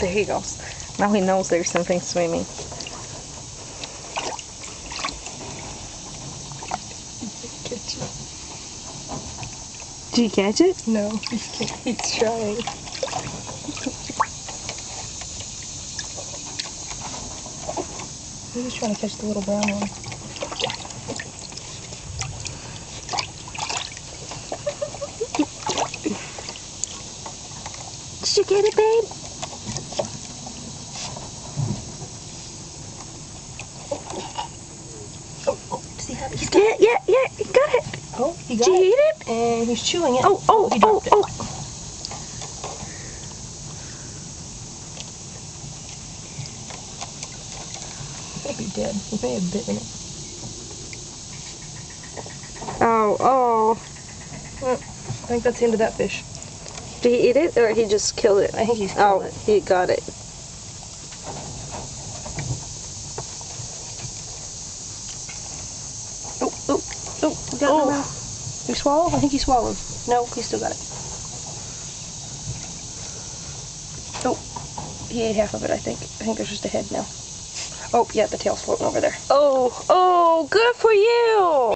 There he goes. Now he knows there's something swimming. Did you catch it? No, he's trying. He was trying to catch the little brown one. Did you get it, babe? Oh, does he have it? He's got it. Yeah, he got it. Oh, he got Did you it. eat it? And he's chewing it. Oh, he dropped it. I think he did. He may have bitten it. Oh. Well, I think that's the end of that fish. Did he eat it, or he just killed it? I think he's killed it. He got it. Oh, he got it in the mouth. He swallowed? I think he swallowed. No, he still got it. Oh, he ate half of it, I think. I think there's just a head now. Oh, yeah, the tail's floating over there. Oh, good for you!